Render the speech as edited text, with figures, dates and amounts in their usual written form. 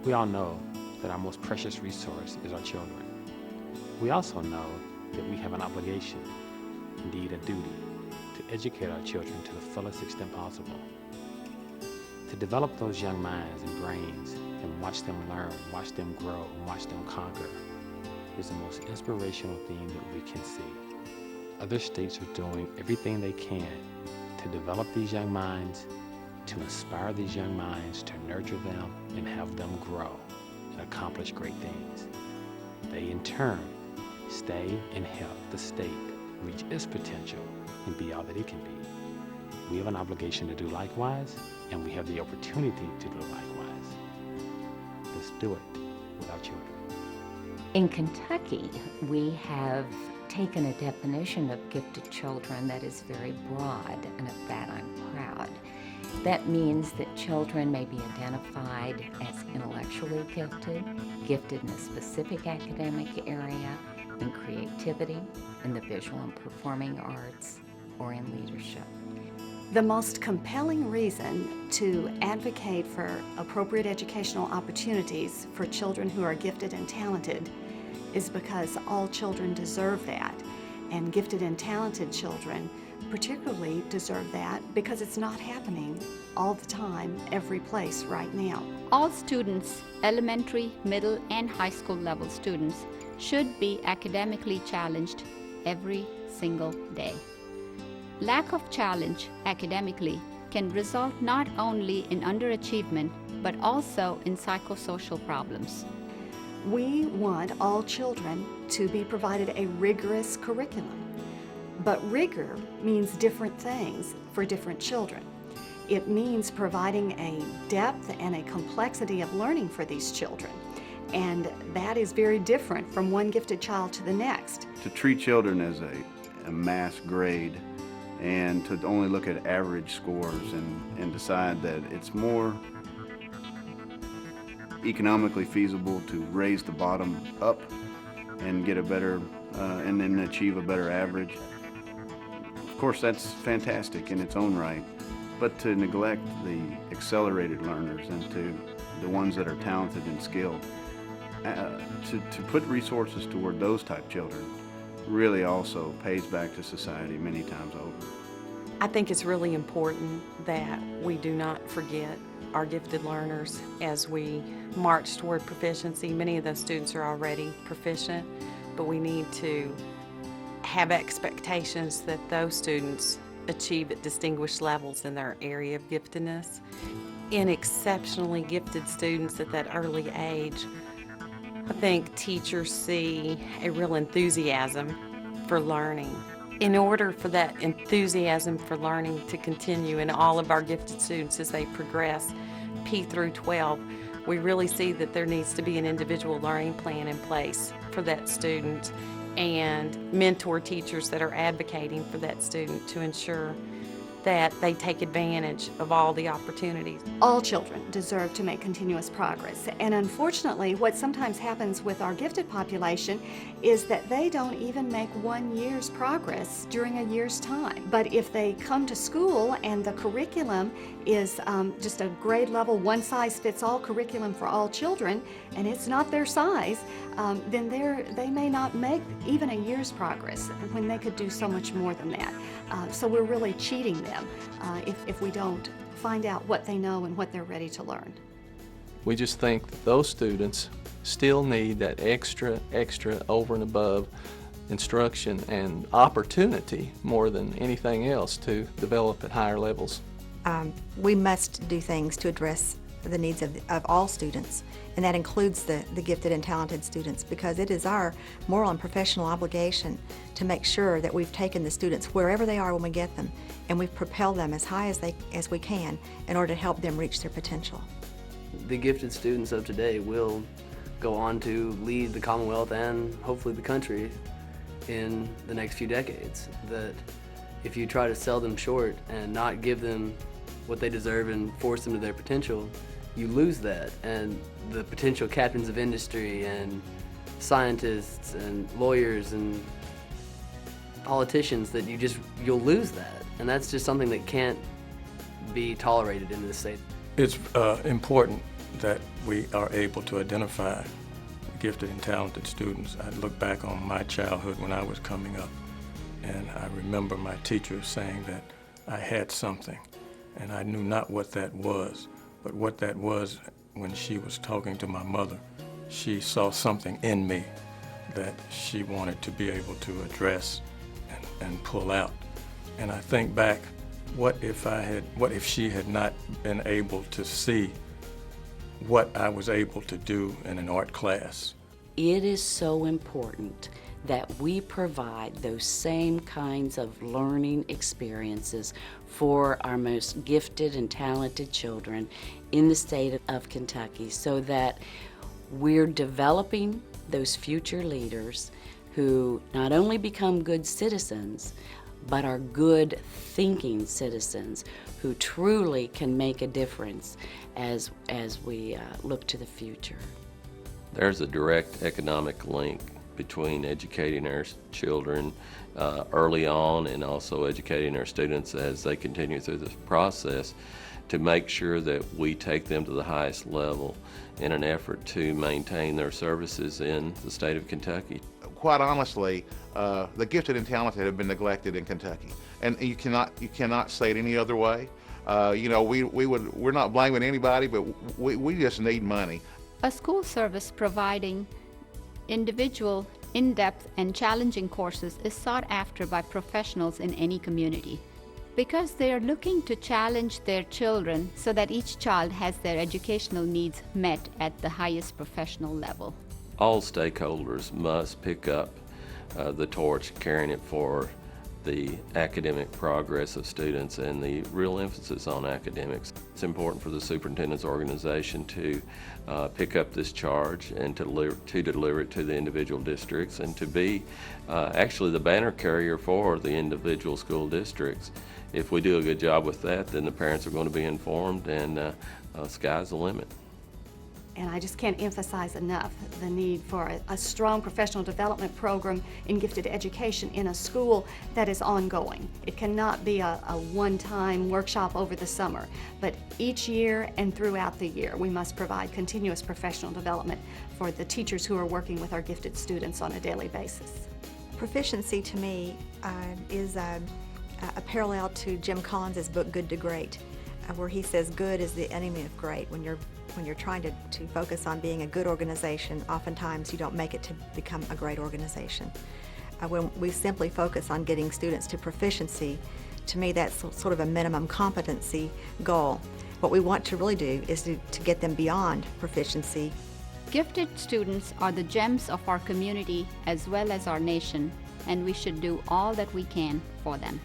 We all know that our most precious resource is our children. We also know that we have an obligation, indeed a duty, to educate our children to the fullest extent possible. To develop those young minds and brains and watch them learn, watch them grow, and watch them conquer is the most inspirational thing that we can see. Other states are doing everything they can to develop these young minds, to inspire these young minds, to nurture them and have them grow and accomplish great things. They in turn stay and help the state reach its potential and be all that it can be. We have an obligation to do likewise, and we have the opportunity to do likewise. Let's do it with our children. In Kentucky, we have taken a definition of gifted children that is very broad, and of that I'm proud. That means that children may be identified as intellectually gifted, gifted in a specific academic area, in creativity, in the visual and performing arts, or in leadership. The most compelling reason to advocate for appropriate educational opportunities for children who are gifted and talented is because all children deserve that, and gifted and talented children particularly deserve that because it's not happening all the time, every place right now. All students, elementary, middle, and high school level students, should be academically challenged every single day. Lack of challenge academically can result not only in underachievement, but also in psychosocial problems. We want all children to be provided a rigorous curriculum, but rigor means different things for different children. It means providing a depth and a complexity of learning for these children, and that is very different from one gifted child to the next. To treat children as a mass grade and to only look at average scores and decide that it's more economically feasible to raise the bottom up and get a better and then achieve a better average. Of course, that's fantastic in its own right, but to neglect the accelerated learners and to the ones that are talented and skilled, to put resources toward those type children really also pays back to society many times over. I think it's really important that we do not forget our gifted learners as we march toward proficiency. Many of those students are already proficient, but we need to have expectations that those students achieve at distinguished levels in their area of giftedness. In exceptionally gifted students at that early age, I think teachers see a real enthusiasm for learning. In order for that enthusiasm for learning to continue in all of our gifted students as they progress P through 12, we really see that there needs to be an individual learning plan in place for that student and mentor teachers that are advocating for that student to ensure that they take advantage of all the opportunities. All children deserve to make continuous progress, and unfortunately what sometimes happens with our gifted population is that they don't even make 1 year's progress during a year's time. But if they come to school and the curriculum is just a grade level, one-size-fits-all curriculum for all children, and it's not their size, then they may not make even a year's progress when they could do so much more than that. So we're really cheating them if we don't find out what they know and what they're ready to learn. We just think that those students still need that extra over and above instruction and opportunity more than anything else to develop at higher levels. We must do things to address the needs of all students, and that includes the gifted and talented students, because it is our moral and professional obligation to make sure that we've taken the students wherever they are when we get them, and we've propelled them as high as we can in order to help them reach their potential. The gifted students of today will go on to lead the Commonwealth and hopefully the country in the next few decades. That if you try to sell them short and not give them what they deserve and force them to their potential, you lose that. And the potential captains of industry and scientists and lawyers and politicians, that you'll lose that. And that's just something that can't be tolerated in this state. It's important that we are able to identify gifted and talented students. I look back on my childhood when I was coming up, and I remember my teacher saying that I had something, and I knew not what that was, but what that was when she was talking to my mother. She saw something in me that she wanted to be able to address and pull out. And I think back, what if she had not been able to see what I was able to do in an art class? It is so important that we provide those same kinds of learning experiences for our most gifted and talented children in the state of Kentucky, so that we're developing those future leaders who not only become good citizens, but are good thinking citizens who truly can make a difference as we look to the future. There's a direct economic link between educating our children early on and also educating our students as they continue through this process to make sure that we take them to the highest level in an effort to maintain their services in the state of Kentucky. Quite honestly, the gifted and talented have been neglected in Kentucky, and you cannot say it any other way. You know, we're not blaming anybody, but we just need money. A school service providing individual, in-depth, and challenging courses is sought after by professionals in any community, because they are looking to challenge their children so that each child has their educational needs met at the highest professional level. All stakeholders must pick up the torch, carrying it for the academic progress of students and the real emphasis on academics. It's important for the superintendent's organization to pick up this charge and to deliver it to the individual districts, and to be actually the banner carrier for the individual school districts. If we do a good job with that, then the parents are going to be informed, and sky's the limit. And I just can't emphasize enough the need for a strong professional development program in gifted education in a school that is ongoing. It cannot be a one-time workshop over the summer, but each year and throughout the year we must provide continuous professional development for the teachers who are working with our gifted students on a daily basis. Proficiency to me is a parallel to Jim Collins' book Good to Great, where he says good is the enemy of great. When you're trying to focus on being a good organization, oftentimes you don't make it to become a great organization. When we simply focus on getting students to proficiency, to me that's sort of a minimum competency goal. What we want to really do is to get them beyond proficiency. Gifted students are the gems of our community as well as our nation, and we should do all that we can for them.